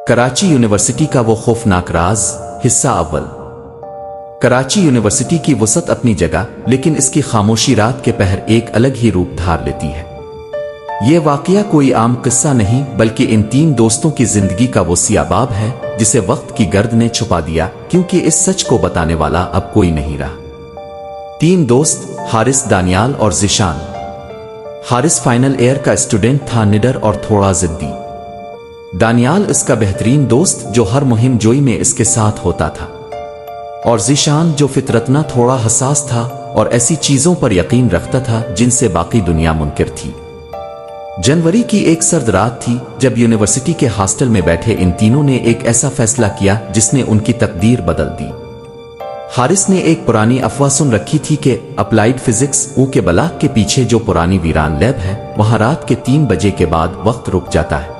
Karachi university का वो खौफनाक राज, हिस्सा अव्वल। कराची यूनिवर्सिटी की वसत अपनी जगह, लेकिन इसकी खामोशी रात के पहर एक अलग ही रूप धार लेती है। ये वाकया कोई आम किस्सा नहीं, बल्कि इन तीन दोस्तों की जिंदगी का वो सियाबाब है जिसे वक्त की गर्द ने छुपा दिया, क्योंकि इस सच को बताने वाला अब कोई नहीं रहा। तीन दोस्त, हारिस, दानियाल और ज़ीशान। हारिस फाइनल ईयर का स्टूडेंट था, निडर और थोड़ा जिद्दी। दानियाल इसका बेहतरीन दोस्त जो हर मुहिम जोई में इसके साथ होता था, और ज़ीशान जो फितरतना थोड़ा हसास था और ऐसी चीजों पर यकीन रखता था जिनसे बाकी दुनिया मुनकिर थी। जनवरी की एक सर्द रात थी जब यूनिवर्सिटी के हॉस्टल में बैठे इन तीनों ने एक ऐसा फैसला किया जिसने उनकी तकदीर बदल दी। हारिस ने एक पुरानी अफवाह सुन रखी थी कि अप्लाइड फिजिक्स के ब्लॉक के पीछे जो पुरानी वीरान लैब है, वहां रात के 3 बजे के बाद वक्त रुक जाता है।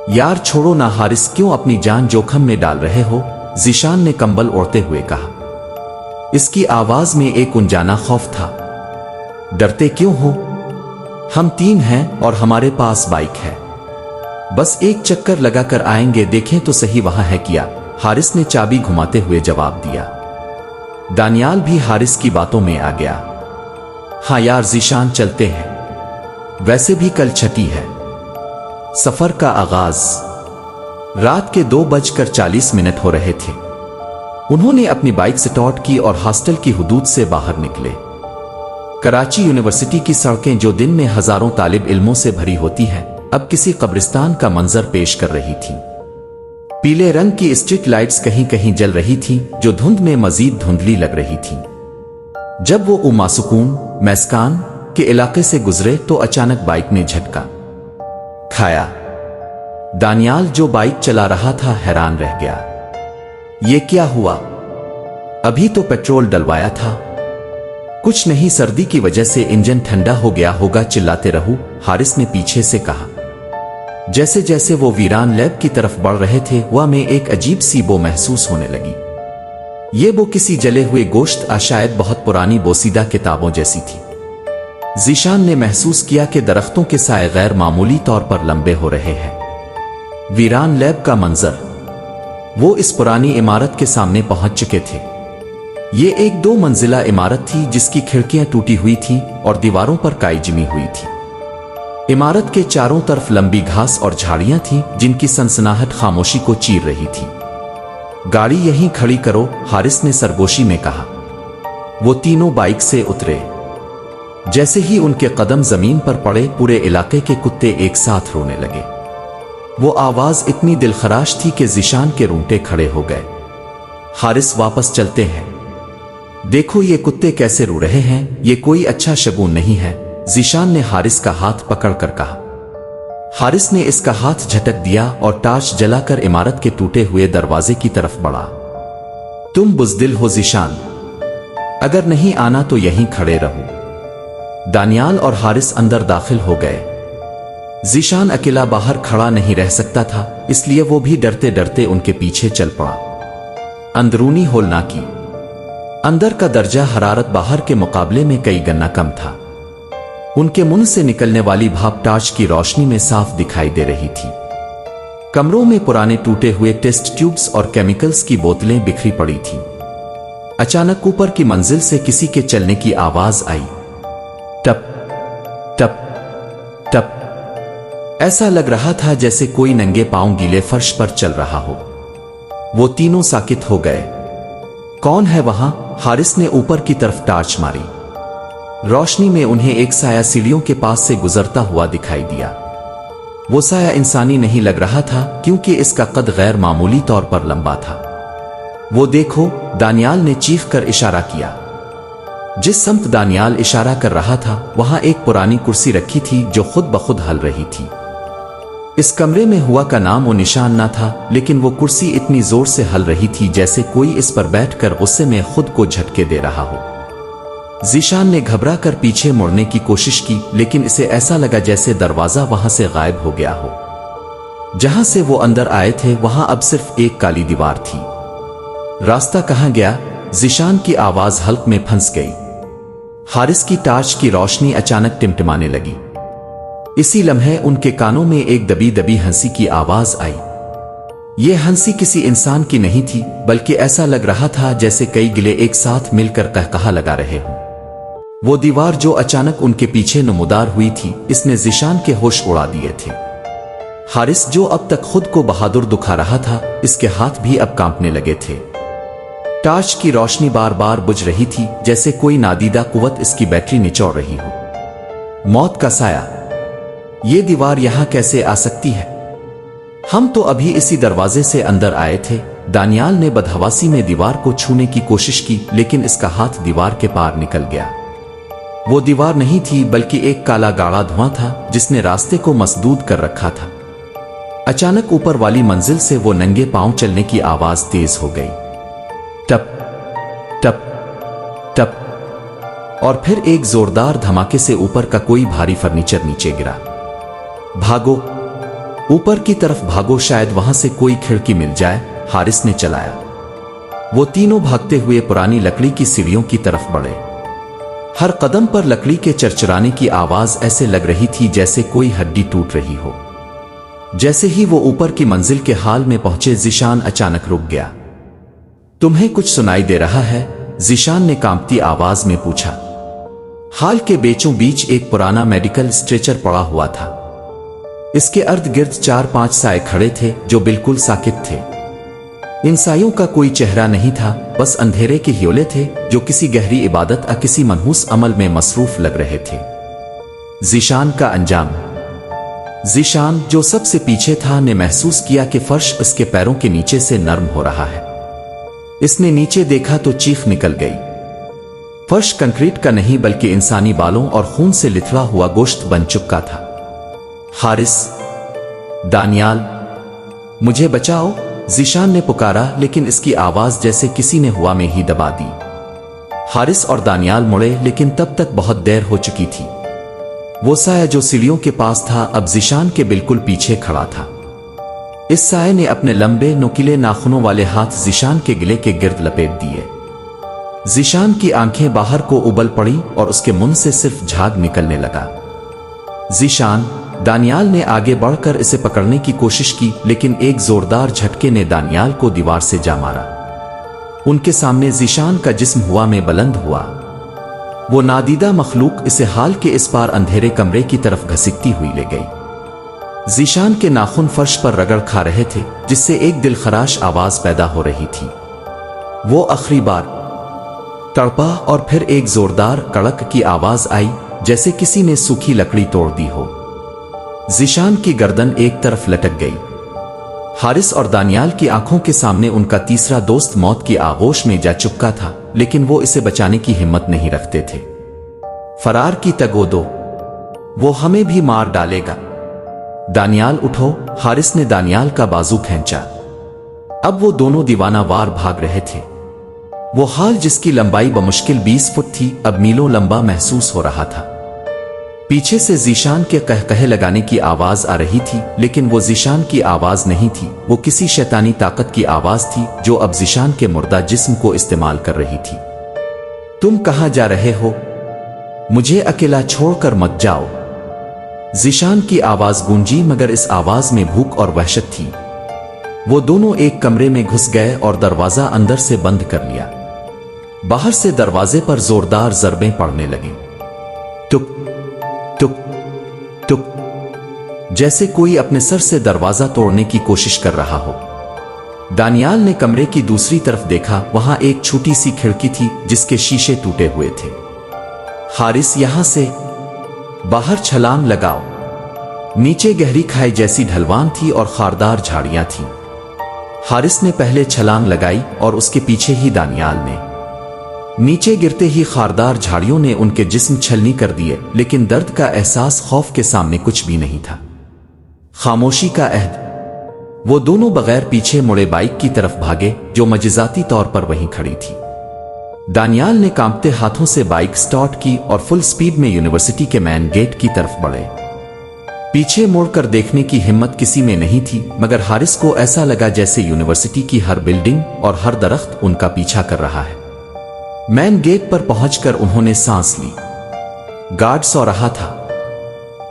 यार छोड़ो ना हारिस, क्यों अपनी जान जोखम में डाल रहे हो? ज़ीशान ने कंबल ओढ़ते हुए कहा। इसकी आवाज में एक अनजाना खौफ था। डरते क्यों हो? हम 3 हैं और हमारे पास बाइक है, बस एक चक्कर लगाकर आएंगे, देखें तो सही वहां है क्या? हारिस ने चाबी घुमाते हुए जवाब दिया। दानियाल भी हारिस की बातों में आ गया। हाँ यार ज़ीशान, चलते हैं, वैसे भी कल छठी है। सफर का आगाज रात के 2:40 हो रहे थे। उन्होंने अपनी बाइक स्टार्ट की और हॉस्टल की हुदूद से बाहर निकले। कराची यूनिवर्सिटी की सड़कें जो दिन में हजारों तालिब इल्मों से भरी होती हैं, अब किसी कब्रिस्तान का मंजर पेश कर रही थी। पीले रंग की स्ट्रीट लाइट्स कहीं कहीं जल रही थी, जो धुंध में मजीद धुंधली लग रही थी। जब वो मासूकून मैस्कान के इलाके से गुजरे तो अचानक बाइक ने झटका खाया। दानियाल जो बाइक चला रहा था हैरान रह गया। ये क्या हुआ? अभी तो पेट्रोल डलवाया था। कुछ नहीं, सर्दी की वजह से इंजन ठंडा हो गया होगा, चिल्लाते रहूं, हारिस ने पीछे से कहा। जैसे जैसे वो वीरान लैब की तरफ बढ़ रहे थे, वह में एक अजीब सी बो महसूस होने लगी। ये बो किसी जले हुए गोश्त शायद बहुत पुरानी बोसीदा किताबों जैसी थी। ज़ीशान ने महसूस किया कि दरख्तों के साए गैर मामूली तौर पर लंबे हो रहे हैं। वीरान लैब का मंजर। वो इस पुरानी इमारत के सामने पहुंच चुके थे। ये एक 2 मंजिला इमारत थी जिसकी खिड़कियां टूटी हुई थीं और दीवारों पर काई जमी हुई थी। इमारत के चारों तरफ लंबी घास और झाड़ियां थीं जिनकी सनसनाहट खामोशी को चीर रही थी। गाड़ी यहीं खड़ी करो, हारिस ने सरगोशी में कहा। वो तीनों बाइक से उतरे। जैसे ही उनके कदम जमीन पर पड़े, पूरे इलाके के कुत्ते एक साथ रोने लगे। वो आवाज इतनी दिलखराश थी कि ज़ीशान के रूंगटे खड़े हो गए। हारिस, वापस चलते हैं, देखो ये कुत्ते कैसे रो रहे हैं, ये कोई अच्छा शगुन नहीं है, ज़ीशान ने हारिस का हाथ पकड़कर कहा। हारिस ने इसका हाथ झटक दिया और टार्च जलाकर इमारत के टूटे हुए दरवाजे की तरफ बढ़ा। तुम बुज़दिल हो ज़ीशान, अगर नहीं आना तो यहीं खड़े रहो। दानियाल और हारिस अंदर दाखिल हो गए। ज़ीशान अकेला बाहर खड़ा नहीं रह सकता था, इसलिए वो भी डरते डरते उनके पीछे चल पड़ा। अंदरूनी होलनाकी। अंदर का दर्जा हरारत बाहर के मुकाबले में कई गुना कम था। उनके मुंह से निकलने वाली भाप टार्च की रोशनी में साफ दिखाई दे रही थी। कमरों में पुराने टूटे हुए टेस्ट ट्यूब्स और केमिकल्स की बोतलें बिखरी पड़ी थीं। अचानक ऊपर की मंजिल से किसी के चलने की आवाज आई। टप टप टप। ऐसा लग रहा था जैसे कोई नंगे पांव गीले फर्श पर चल रहा हो। वो तीनों साकित हो गए। कौन है वहां? हारिस ने ऊपर की तरफ टार्च मारी। रोशनी में उन्हें एक साया सीढ़ियों के पास से गुजरता हुआ दिखाई दिया। वो साया इंसानी नहीं लग रहा था, क्योंकि इसका कद गैर मामूली तौर पर लंबा था। वो देखो, दानियाल ने चीख कर इशारा किया। जिस समत दानियाल इशारा कर रहा था, वहां एक पुरानी कुर्सी रखी थी जो खुद ब खुद हल रही थी। इस कमरे में हुआ का नाम और निशान ना था, लेकिन वो कुर्सी इतनी जोर से हल रही थी जैसे कोई इस पर बैठकर गुस्से में खुद को झटके दे रहा हो। ज़ीशान ने घबरा कर पीछे मुड़ने की कोशिश की, लेकिन इसे ऐसा लगा जैसे दरवाजा वहां से गायब हो गया हो। जहां से वो अंदर आए थे वहां अब सिर्फ एक काली दीवार थी। रास्ता कहां गया? ज़ीशान की आवाज हल्क में फंस गई। हारिस की टार्च की रोशनी अचानक टिमटिमाने लगी। इसी लम्हे उनके कानों में एक दबी दबी हंसी की आवाज आई। ये हंसी किसी इंसान की नहीं थी, बल्कि ऐसा लग रहा था जैसे कई गिले एक साथ मिलकर कहकहा लगा रहे हों। वो दीवार जो अचानक उनके पीछे नमूदार हुई थी, इसने ज़ीशान के होश उड़ा दिए थे। हारिस, जो अब तक खुद को बहादुर दिखा रहा था, इसके हाथ भी अब कांपने लगे थे। टार्च की रोशनी बार बार बुझ रही थी, जैसे कोई नादीदा कुव्वत इसकी बैटरी निचोड़ रही हो। मौत का साया, ये दीवार यहां कैसे आ सकती है? हम तो अभी इसी दरवाजे से अंदर आए थे। दानियाल ने बदहवासी में दीवार को छूने की कोशिश की, लेकिन इसका हाथ दीवार के पार निकल गया। वो दीवार नहीं थी, बल्कि एक काला गाढ़ा धुआं था जिसने रास्ते को मसदूद कर रखा था। अचानक ऊपर वाली मंजिल से वो नंगे पांव चलने की आवाज तेज हो गई। टप टप टप, और फिर एक जोरदार धमाके से ऊपर का कोई भारी फर्नीचर नीचे गिरा। भागो, ऊपर की तरफ भागो, शायद वहां से कोई खिड़की मिल जाए, हारिस ने चलाया। वो तीनों भागते हुए पुरानी लकड़ी की सीढ़ियों की तरफ बढ़े। हर कदम पर लकड़ी के चरचराने की आवाज ऐसे लग रही थी जैसे कोई हड्डी टूट रही हो। जैसे ही वो ऊपर की मंजिल के हाल में पहुंचे, ज़ीशान अचानक रुक गया। तुम्हें कुछ सुनाई दे रहा है? ज़ीशान ने कांपती आवाज में पूछा। हाल के बीचों बीच एक पुराना मेडिकल स्ट्रेचर पड़ा हुआ था। इसके अर्ध गिर्द 4-5 साए खड़े थे जो बिल्कुल साकित थे। इन सायों का कोई चेहरा नहीं था, बस अंधेरे के ह्योले थे जो किसी गहरी इबादत या किसी मनहूस अमल में मसरूफ लग रहे थे। ज़ीशान का अंजाम। ज़ीशान, जो सबसे पीछे था, ने महसूस किया कि फर्श उसके पैरों के नीचे से नरम हो रहा है। इसने नीचे देखा तो चीख निकल गई। फर्श कंक्रीट का नहीं, बल्कि इंसानी बालों और खून से लिथड़ा हुआ गोश्त बन चुका था। हारिस, दानियाल, मुझे बचाओ, ज़ीशान ने पुकारा, लेकिन इसकी आवाज जैसे किसी ने हवा में ही दबा दी। हारिस और दानियाल मुड़े, लेकिन तब तक बहुत देर हो चुकी थी। वो साया जो सीढ़ियों के पास था, अब ज़ीशान के बिल्कुल पीछे खड़ा था। इस साये ने अपने लंबे नुकीले नाखूनों वाले हाथ ज़ीशान के गले के गिर्द लपेट दिए। ज़ीशान की आंखें बाहर को उबल पड़ी और उसके मुंह से सिर्फ झाग निकलने लगा। ज़ीशान, दानियाल ने आगे बढ़कर इसे पकड़ने की कोशिश की, लेकिन एक जोरदार झटके ने दानियाल को दीवार से जा मारा। उनके सामने ज़ीशान का जिस्म हवा में बुलंद हुआ। वो नादीदा मखलूक इसे हाल के इस पार अंधेरे कमरे की तरफ घसीटती हुई ले गई। ज़ीशान के नाखून फर्श पर रगड़ खा रहे थे, जिससे एक दिलखराश आवाज पैदा हो रही थी। वो आखिरी बार तड़पा और फिर एक जोरदार कड़क की आवाज आई, जैसे किसी ने सूखी लकड़ी तोड़ दी हो। ज़ीशान की गर्दन एक तरफ लटक गई। हारिस और दानियाल की आंखों के सामने उनका तीसरा दोस्त मौत की आगोश में जा चुका था, लेकिन वो इसे बचाने की हिम्मत नहीं रखते थे। फरार की तगोदो, वो हमें भी मार डालेगा। दानियाल उठो, हारिस ने दानियाल का बाजू खींचा। अब वो दोनों दीवाना वार भाग रहे थे। वो हाल जिसकी लंबाई बमुश्किल 20 फुट थी, अब मीलों लंबा महसूस हो रहा था। पीछे से ज़ीशान के कहकहे लगाने की आवाज आ रही थी, लेकिन वो ज़ीशान की आवाज नहीं थी। वो किसी शैतानी ताकत की आवाज थी जो अब ज़ीशान के मुर्दा जिस्म को इस्तेमाल कर रही थी। तुम कहां जा रहे हो? मुझे अकेला छोड़कर मत जाओ। ज़ीशान की आवाज गूंजी, मगर इस आवाज में भूख और वहशत थी। वो दोनों एक कमरे में घुस गए और दरवाजा अंदर से बंद कर लिया। बाहर से दरवाजे पर जोरदार ज़रबें पड़ने लगीं। टुक टुक टुक, जैसे कोई अपने सर से दरवाजा तोड़ने की कोशिश कर रहा हो। दानियाल ने कमरे की दूसरी तरफ देखा। वहां एक छोटी सी खिड़की थी जिसके शीशे टूटे हुए थे। हारिस, यहां से बाहर छलांग लगाओ। नीचे गहरी खाई जैसी ढलवान थी और खारदार झाड़ियां थीं। हारिस ने पहले छलांग लगाई और उसके पीछे ही दानियाल ने। नीचे गिरते ही खारदार झाड़ियों ने उनके जिस्म छलनी कर दिए, लेकिन दर्द का एहसास खौफ के सामने कुछ भी नहीं था। खामोशी का अहद। वो दोनों बगैर पीछे मुड़े बाइक की तरफ भागे, जो मजिजाती तौर पर वहीं खड़ी थी। दानियाल ने कांपते हाथों से बाइक स्टार्ट की और फुल स्पीड में यूनिवर्सिटी के मेन गेट की तरफ बढ़े। पीछे मुड़कर देखने की हिम्मत किसी में नहीं थी, मगर हारिस को ऐसा लगा जैसे यूनिवर्सिटी की हर बिल्डिंग और हर दरख्त उनका पीछा कर रहा है। मेन गेट पर पहुंचकर उन्होंने सांस ली। गार्ड सो रहा था।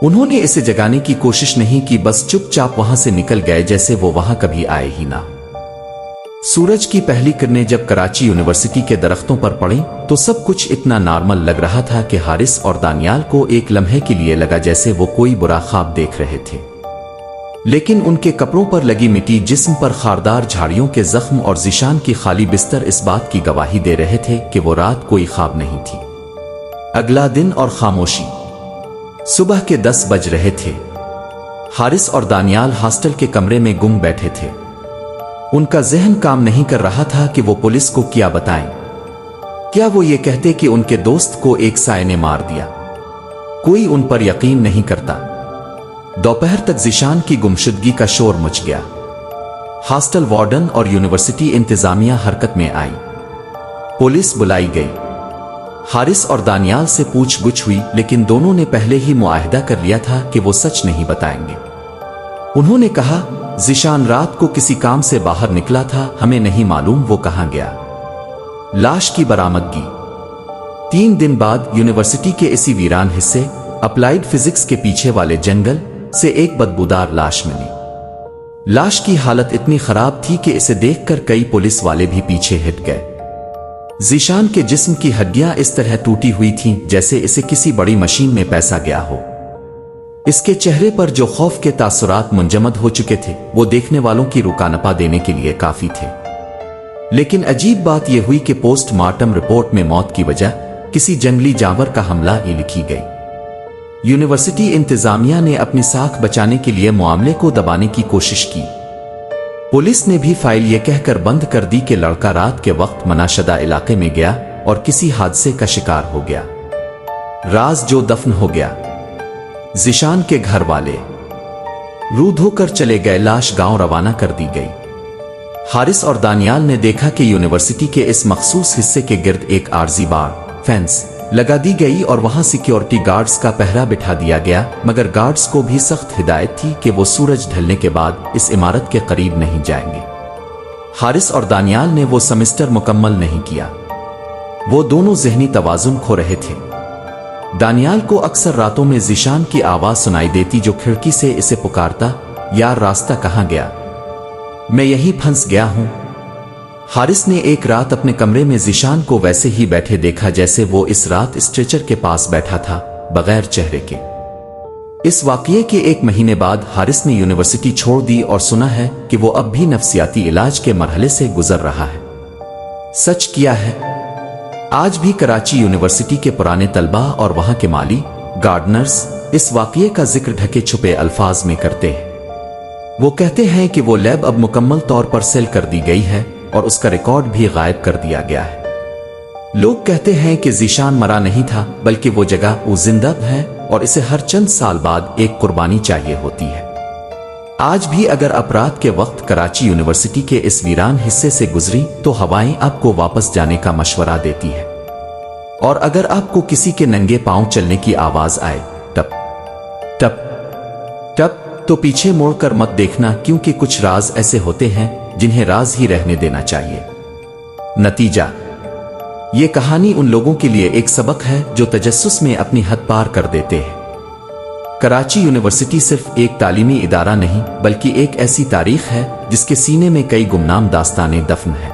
उन्होंने इसे जगाने की कोशिश नहीं की, बस चुपचाप वहां से निकल गए जैसे वो वहां कभी आए ही ना। सूरज की पहली किरणें जब कराची यूनिवर्सिटी के दरख्तों पर पड़ी तो सब कुछ इतना नॉर्मल लग रहा था कि हारिस और दानियाल को एक लम्हे के लिए लगा जैसे वो कोई बुरा ख्वाब देख रहे थे। लेकिन उनके कपड़ों पर लगी मिट्टी, जिस्म पर खारदार झाड़ियों के जख्म और ज़ीशान की खाली बिस्तर इस बात की गवाही दे रहे थे कि वो रात कोई ख्वाब नहीं थी। अगला दिन और खामोशी। सुबह के 10 बज रहे थे। हारिस और दानियाल हॉस्टल के कमरे में गुम बैठे थे। उनका जहन काम नहीं कर रहा था कि वो पुलिस को क्या बताएं। क्या वो ये कहते कि उनके दोस्त को एक साए ने मार दिया? कोई उन पर यकीन नहीं करता। दोपहर तक ज़ीशान की गुमशुदगी का शोर मच गया। हॉस्टल वार्डन और यूनिवर्सिटी इंतजामिया हरकत में आई। पुलिस बुलाई गई। हारिस और दानियाल से पूछगुछ हुई, लेकिन दोनों ने पहले ही मुआहिदा कर लिया था कि वो सच नहीं बताएंगे। उन्होंने कहा, ज़ीशान रात को किसी काम से बाहर निकला था, हमें नहीं मालूम वो कहां गया। लाश की बरामदगी। 3 दिन बाद यूनिवर्सिटी के इसी वीरान हिस्से अप्लाइड फिजिक्स के पीछे वाले जंगल से एक बदबूदार लाश मिली। लाश की हालत इतनी खराब थी कि इसे देखकर कई पुलिस वाले भी पीछे हट गए। ज़ीशान के जिस्म की हड्डियां इस तरह टूटी हुई थीं जैसे इसे किसी बड़ी मशीन में पैसा गया हो। इसके चेहरे पर जो खौफ के तासुरात मुंजमद हो चुके थे वो देखने वालों की रुकानपा देने के लिए काफी थे। लेकिन अजीब बात यह हुई कि पोस्टमार्टम रिपोर्ट में मौत की वजह किसी जंगली जानवर का हमला ही लिखी गई। यूनिवर्सिटी इंतजामिया ने अपनी साख बचाने के लिए मामले को दबाने की कोशिश की। पुलिस ने भी फाइल यह कहकर बंद कर दी कि लड़का रात के वक्त मनाशदा इलाके में गया और किसी हादसे का शिकार हो गया। राज जो दफन हो गया। ज़ीशान के घर वाले रूह धोकर चले गए। लाश गांव रवाना कर दी गई। हारिस और दानियाल ने देखा कि यूनिवर्सिटी के इस मखसूस हिस्से के गिर्द एक आर्जी बार फेंस लगा दी गई और वहां सिक्योरिटी गार्ड्स का पहरा बिठा दिया गया, मगर गार्ड्स को भी सख्त हिदायत थी कि वो सूरज ढलने के बाद इस इमारत के करीब नहीं जाएंगे। हारिस और दानियाल ने वो सेमेस्टर मुकम्मल नहीं किया। वो दोनों ज़हनी तवाज़ुन खो रहे थे। दानियाल को अक्सर रातों में ज़ीशान की आवाज़ सुनाई देती जो खिड़की से इसे पुकारता, यार रास्ता कहाँ गया, मैं यहीं फंस गया हूं। हारिस ने एक रात अपने कमरे में ज़ीशान को वैसे ही बैठे देखा जैसे वो इस रात स्ट्रेचर के पास बैठा था, बगैर चेहरे के। इस वाकये के 1 महीने बाद हारिस ने यूनिवर्सिटी छोड़ दी और सुना है कि वो अब भी नफ्सियाती इलाज के मरहले से गुजर रहा है। सच किया है। आज भी कराची यूनिवर्सिटी के पुराने तलबा और वहां के माली गार्डनर्स इस वाकये का जिक्र ढके छुपे अल्फाज में करते हैं। वो कहते हैं कि वो लैब अब मुकम्मल तौर पर सेल कर दी गई है और उसका रिकॉर्ड भी गायब कर दिया गया है। लोग कहते हैं कि ज़ीशान मरा नहीं था, बल्कि वो जगह वो जिंदा है और इसे हर चंद साल बाद एक कुर्बानी चाहिए होती है। आज भी अगर अपराध के वक्त कराची यूनिवर्सिटी के इस वीरान हिस्से से गुजरी तो हवाएं आपको वापस जाने का मशवरा देती है, और अगर आपको किसी के नंगे पांव चलने की आवाज आए टप टप टप तो पीछे मोड़कर मत देखना, क्योंकि कुछ राज ऐसे होते हैं जिन्हें राज ही रहने देना चाहिए। नतीजा, ये कहानी उन लोगों के लिए एक सबक है जो तजस्सुस में अपनी हद पार कर देते हैं। कराची यूनिवर्सिटी सिर्फ एक तालीमी इदारा नहीं, बल्कि एक ऐसी तारीख है जिसके सीने में कई गुमनाम दास्तानें दफन है।